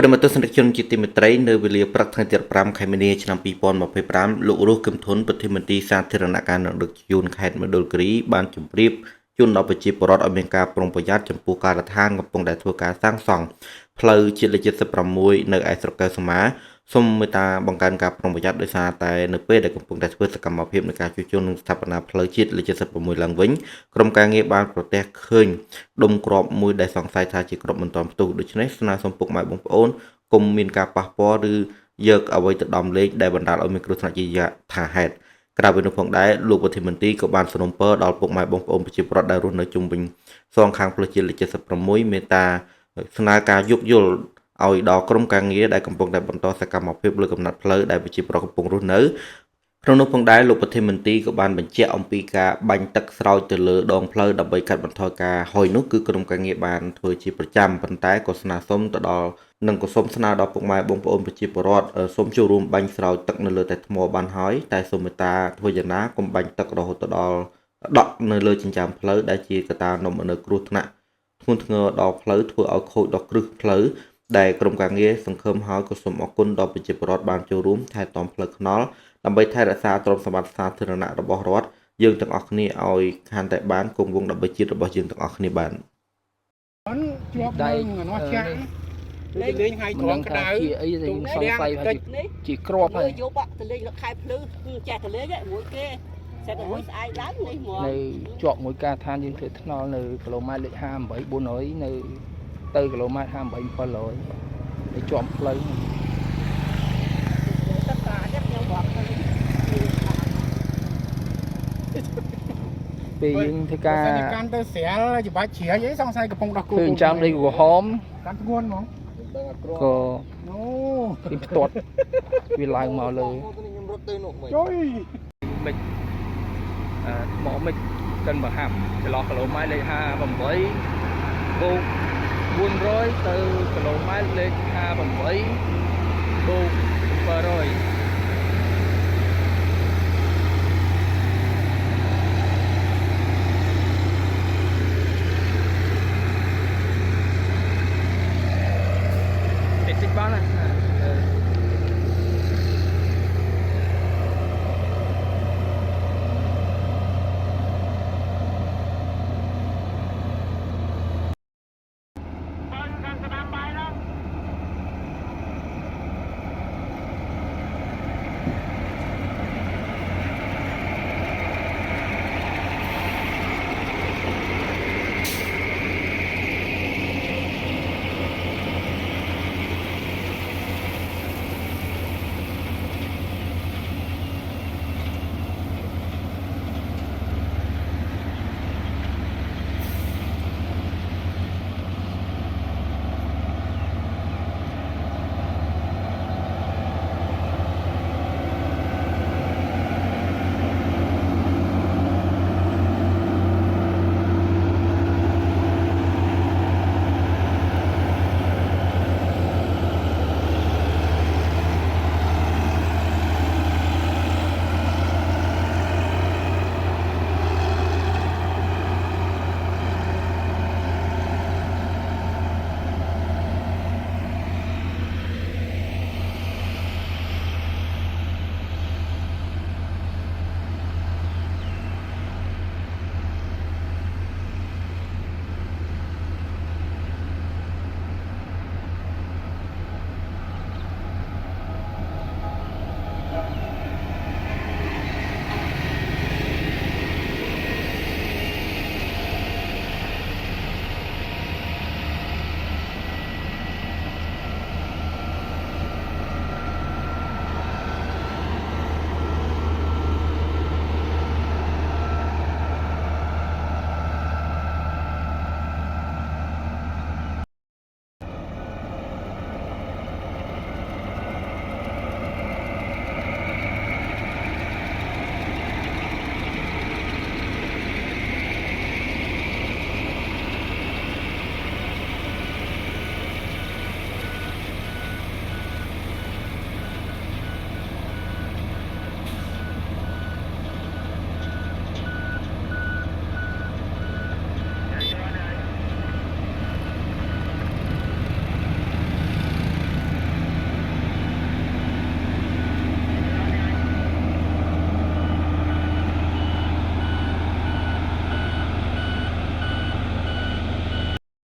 ប្រមត្តសនិកជនជាទីមេត្រីនៅវេលាព្រឹកថ្ងៃទី5ខែមីនាឆ្នាំ2025លោករស់កឹមធុនប្រធានមន្ត្រីសាធារណការនិងដឹកជញ្ជូនខេត្តមណ្ឌលគិរីបានជម្រាបជូនដល់ប្រជាពលរដ្ឋឲ្យមានការប្រុងប្រយ័ត្នចំពោះការដ្ឋានកំពុងតែធ្វើការសាងសង់ផ្លូវជាតិលេខ76នៅឯស្រុកកែវសមាសូមមេត្តាបង្កើនការប្រុងប្រយ័ត្នដោយសារតែនៅពេលដែលកំពុងតែធ្វើសកម្មភាពនៃការជួសជុលនិងស្ថាបនាផ្លូវជាតិលេខ76ឡើងវិញក្រុមការងារបានប្រទះឃើញដុំគ្រាប់មួយដែលសង្ស័យថាជាគ្រាប់មិនទាន់ផ្ទុះដូច្នេះស្នើសុំពុកម៉ែបងប្អូនកុំមានការប៉ះពាល់ឬយកអ្វីទៅដំលេងដែលបណ្ដាលឲ្យមានគ្រោះថ្នាក់ជាថាហេតុក្រៅពីនោះផងដែរលោកប្រធានមន្ត្រីក៏បានសនំពរដល់ពុកម៉ែបងប្អូនប្រជាពលរដ្ឋដែលរស់នៅជុំវិញសងខាងផ្លូវជាតិលេខ76មេត្តាស្នើការយោគយល់ឲ្យដល់ក្រុមការងារដែលកំពុងតែបន្តសកម្មភាពលើកំណត់ផ្លូវដែលប្រជាពលរដ្ឋកំពុងរស់នៅក្នុងនោះផងដែរលោកប្រធានមន្ត្រីក៏បានបញ្ជាក់អំពីការបាញ់ទឹកស្រោចទៅលើដងផ្លូវដើម្បីកាត់បន្ថយការហុយនោះគឺក្រុមការងារបានធ្វើជាប្រចាំប៉ុន្តែក៏ស្នើសុំទៅដល់និងក៏សូមស្នើដល់ពុកម៉ែបងប្អូនប្រជាពលរដ្ឋសូមចូលរួមបាញ់ស្រោចទឹកនៅលើតែថ្មបានហើយតែសូមមេត្តាធ្វើយ៉ាងណាកុំបាញ់ទឹករហូតទៅដល់ដក់នៅលើចិញ្ចើមផ្លូវដែលជាកត្តានាំមកនូវគ្រោះថ្នាក់ធ្ងន់ធ្ងរដល់ផ្លូវធ្វើឲ្យខូចដល់គ្រឹះផ្លូវដែលក្រុមការងារសង្ឃឹមហើយក៏សូមអរគុណដល់ប្រជាពលរដ្ឋបានចូលរួមថែទាំផ្លូវថ្នល់ដើម្បីថែរក្សាទ្រព្យសម្បត្តិសាធារណៈរបស់រដ្ឋយើងទាំងអស់គ្នាឲ្យកាន់តែបានគង់វង្សដើម្បីជាតិរបស់យើងទាំងអស់គ្នាបានជាប់នឹងnóចាក់លេងថ្ងៃត្រង់ក្តៅអីយើងសង្ស័យថាជាក្របហើយយកបាក់ទៅលេងខែភ្លឺគឺចេះទៅលេងមួយគេសេតទៅមួយស្អែកឡើងនេះហ្មងនៅជាប់មួយការឋានយើងធ្វើថ្នល់នៅគីឡូម៉ែត្រលេខ58 400នៅទៅគីឡូម៉ែត្រ58 700នៅជាប់ផ្លូវពេលយើងធ្វើការកាន់ទៅស្រាលច្បាច់ជ្រាយអីសង្ស័យកំពុងដោះគោគឺចាំលេខក្រហមកាន់ធ្ងន់ហ្មងក៏អូពីផ្ទាត់វាឡើងមកលើខ្ញុំរត់ទៅនោះមិនជួយមិនថ្មមិនកិនបហាប់ចន្លោះគីឡូម៉ែត្រលេខ58បូក400ទៅគីឡូម៉ែត្រលេខ58បូក700បាន